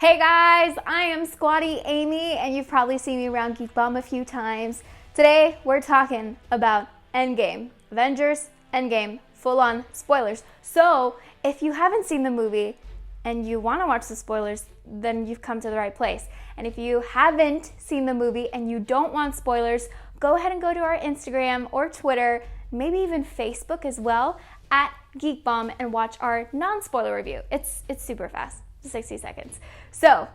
Hey guys, I am Squatty Amy, and you've probably seen me around Geek Bomb a few times. Today, we're talking about Endgame. Avengers, Endgame, full-on spoilers. So, if you haven't seen the movie and you want to watch the spoilers, then you've come to the right place. And if you haven't seen the movie and you don't want spoilers, go ahead and go to our Instagram or Twitter, maybe even Facebook as well, at Geek Bomb, and watch our non-spoiler review. It's super fast. 60 seconds. So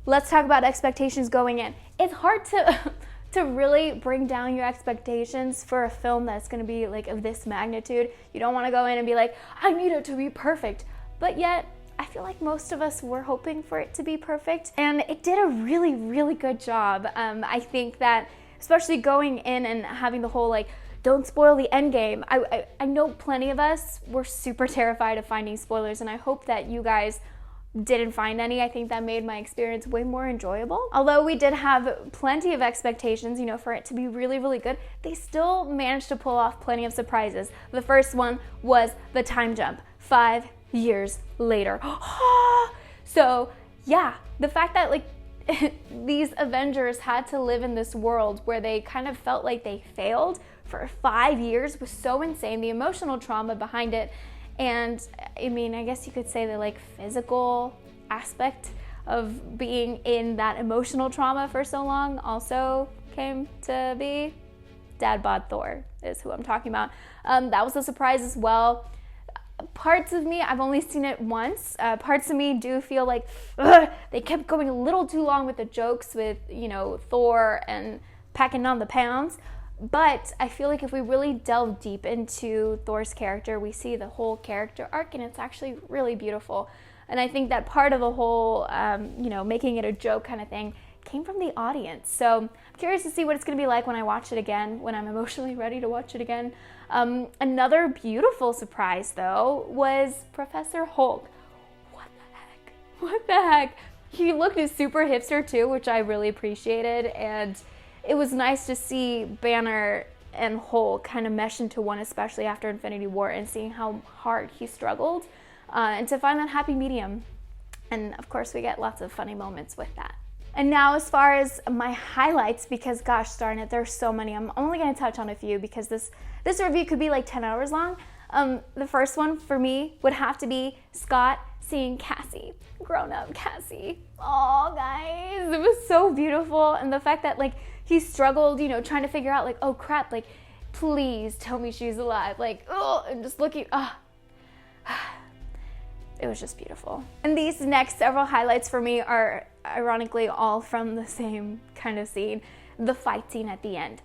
let's talk about expectations going in. It's hard to really bring down your expectations for a film that's going to be like of this magnitude. You don't want to go in and be like, I need it to be perfect. But yet, I feel like most of us were hoping for it to be perfect, and it did a really, really good job. I think that, especially going in and having the whole like, don't spoil the end game. I know plenty of us were super terrified of finding spoilers, and I hope that you guys didn't find any. I think that made my experience way more enjoyable. Although we did have plenty of expectations, for it to be really, really good, they still managed to pull off plenty of surprises. The first one was the time jump, 5 years later. So yeah, the fact that like these Avengers had to live in this world where they kind of felt like they failed for 5 years was so insane. The emotional trauma behind it. And I mean, I guess you could say the like physical aspect of being in that emotional trauma for so long also came to be. Dad bod Thor is who I'm talking about. That was a surprise as well. Parts of me, I've only seen it once. Parts of me do feel like they kept going a little too long with the jokes with, Thor and packing on the pounds. But I feel like if we really delve deep into Thor's character, we see the whole character arc, and it's actually really beautiful. And I think that part of the whole, making it a joke kind of thing came from the audience. So I'm curious to see what it's going to be like when I watch it again, when I'm emotionally ready to watch it again. Another beautiful surprise, though, was Professor Hulk. What the heck? What the heck? He looked super hipster, too, which I really appreciated, and it was nice to see Banner and Hulk kind of mesh into one, especially after Infinity War, and seeing how hard he struggled, and to find that happy medium. And of course, we get lots of funny moments with that. And now as far as my highlights, because gosh darn it, there's so many. I'm only going to touch on a few because this review could be like 10 hours long. The first one for me would have to be Scott seeing Cassie, grown-up Cassie. Oh, guys, it was so beautiful. And the fact that like he struggled, trying to figure out like, oh crap, like please tell me she's alive. Like, oh, and just looking, it was just beautiful. And these next several highlights for me are ironically all from the same kind of scene, the fight scene at the end.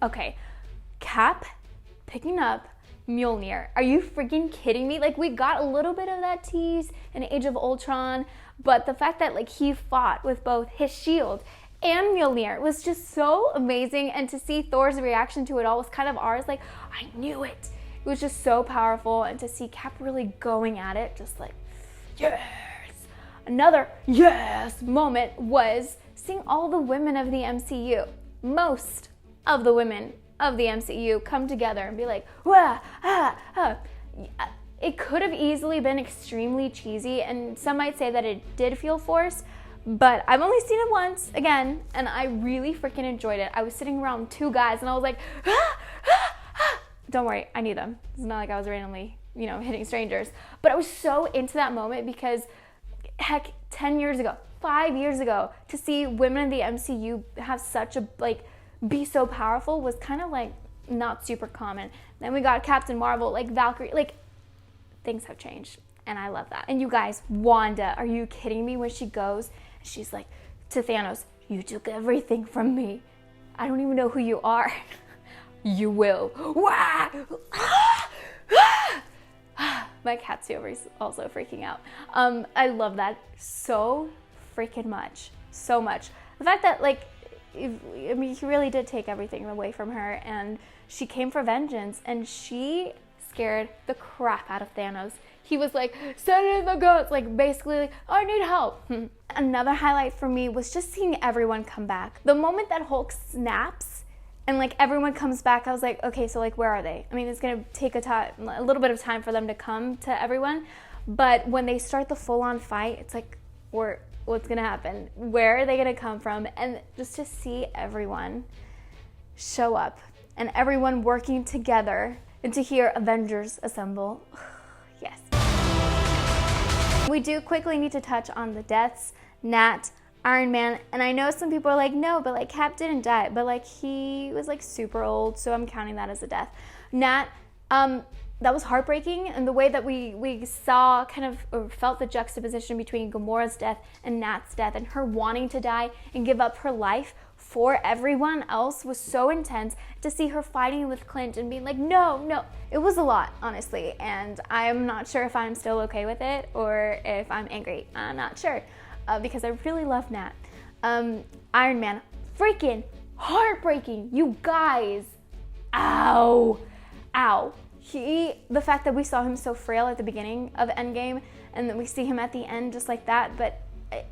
Okay, Cap picking up Mjolnir. Are you freaking kidding me? Like, we got a little bit of that tease in Age of Ultron, but the fact that like he fought with both his shield and Mjolnir was just so amazing, and to see Thor's reaction to it all was kind of ours, like, I knew it. It was just so powerful, and to see Cap really going at it, just like, yes! Another yes moment was seeing all the women of the MCU, most of the women of the MCU come together and be like, wah, ah, ah. It could have easily been extremely cheesy, and some might say that it did feel forced, but I've only seen it once, again, and I really freaking enjoyed it. I was sitting around two guys, and I was like, don't worry, I knew them. It's not like I was randomly, hitting strangers. But I was so into that moment because, heck, 10 years ago, 5 years ago, to see women in the MCU have such a, like, be so powerful was kind of, like, not super common. Then we got Captain Marvel, like, Valkyrie, like, things have changed, and I love that. And you guys, Wanda, are you kidding me? When she goes, she's like, to Thanos, you took everything from me. I don't even know who you are. You will. My cat's over is also freaking out. I love that so freaking much. So much. The fact that, like, he really did take everything away from her, and she came for vengeance, and she scared the crap out of Thanos. He was like, send it in the guts, like basically like, I need help. Another highlight for me was just seeing everyone come back. The moment that Hulk snaps and like everyone comes back, I was like, okay, so like where are they? I mean, it's gonna take a little bit of time for them to come to everyone, but when they start the full-on fight, it's like or what's gonna happen? Where are they gonna come from? And just to see everyone show up and everyone working together and to hear Avengers assemble. Yes. We do quickly need to touch on the deaths. Nat, Iron Man, and I know some people are like, no, but like Cap didn't die, but like he was like super old, so I'm counting that as a death. Nat, that was heartbreaking, and the way that we saw kind of, or felt the juxtaposition between Gamora's death and Nat's death, and her wanting to die and give up her life for everyone else was so intense. To see her fighting with Clint and being like, no, it was a lot, honestly, and I'm not sure if I'm still okay with it or if I'm angry. I'm not sure, because I really love Nat. Iron Man, freaking heartbreaking, you guys. Ow. The fact that we saw him so frail at the beginning of Endgame and then we see him at the end just like that, but it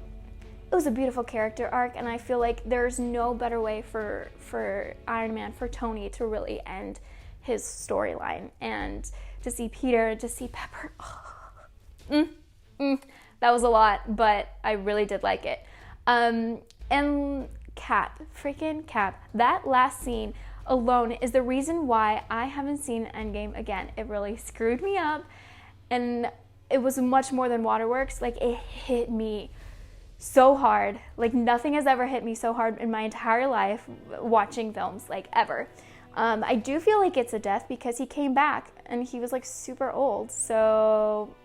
was a beautiful character arc, and I feel like there's no better way for Iron Man, for Tony to really end his storyline, and to see Peter, to see Pepper. That was a lot, but I really did like it. And Cap, freaking Cap, that last scene alone is the reason why I haven't seen Endgame again. It really screwed me up, and it was much more than waterworks. Like, it hit me so hard. Like, nothing has ever hit me so hard in my entire life watching films, like, ever. I do feel like it's a death because he came back and he was like super old. So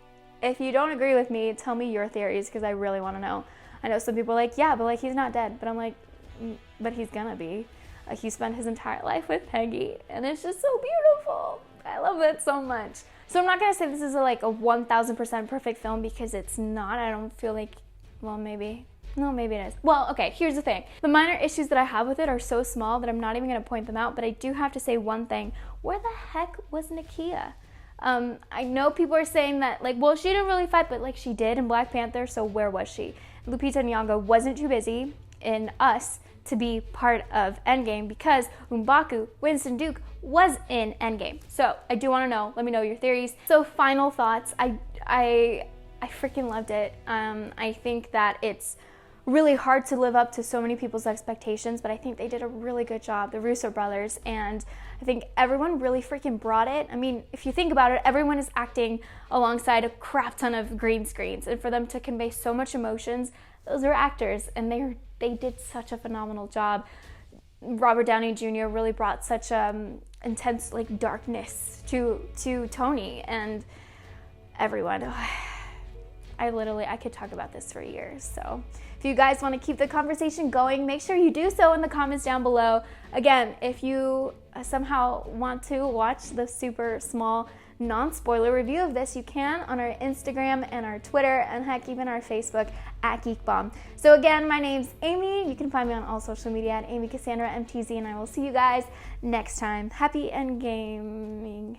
if you don't agree with me, tell me your theories, because I really want to know. I know some people are like, yeah, but like he's not dead. But I'm like, but he's gonna be. He spent his entire life with Peggy, and it's just so beautiful. I love it so much. So I'm not gonna say this is like a 1000% perfect film, because it's not. I don't feel like, well, maybe. No, maybe it is. Well, okay, here's the thing. The minor issues that I have with it are so small that I'm not even gonna point them out, but I do have to say one thing. Where the heck was Nakia? I know people are saying that, like, well, she didn't really fight, but like she did in Black Panther, so where was she? Lupita Nyong'o wasn't too busy in Us to be part of Endgame, because M'Baku, Winston Duke, was in Endgame. So I do want to know. Let me know your theories. So final thoughts. I freaking loved it. I think that it's really hard to live up to so many people's expectations, but I think they did a really good job, the Russo brothers, and I think everyone really freaking brought it. I mean, if you think about it, everyone is acting alongside a crap ton of green screens, and for them to convey so much emotions, those are actors, and they did such a phenomenal job. Robert Downey Jr. really brought such intense, like, darkness to Tony and everyone. I could talk about this for years. So if you guys want to keep the conversation going, make sure you do so in the comments down below. Again, if you somehow want to watch the super small non-spoiler review of this, you can on our Instagram and our Twitter, and heck, even our Facebook at GeekBomb. So again, my name's Amy. You can find me on all social media at Amy Cassandra MTZ, and I will see you guys next time. Happy Endgaming.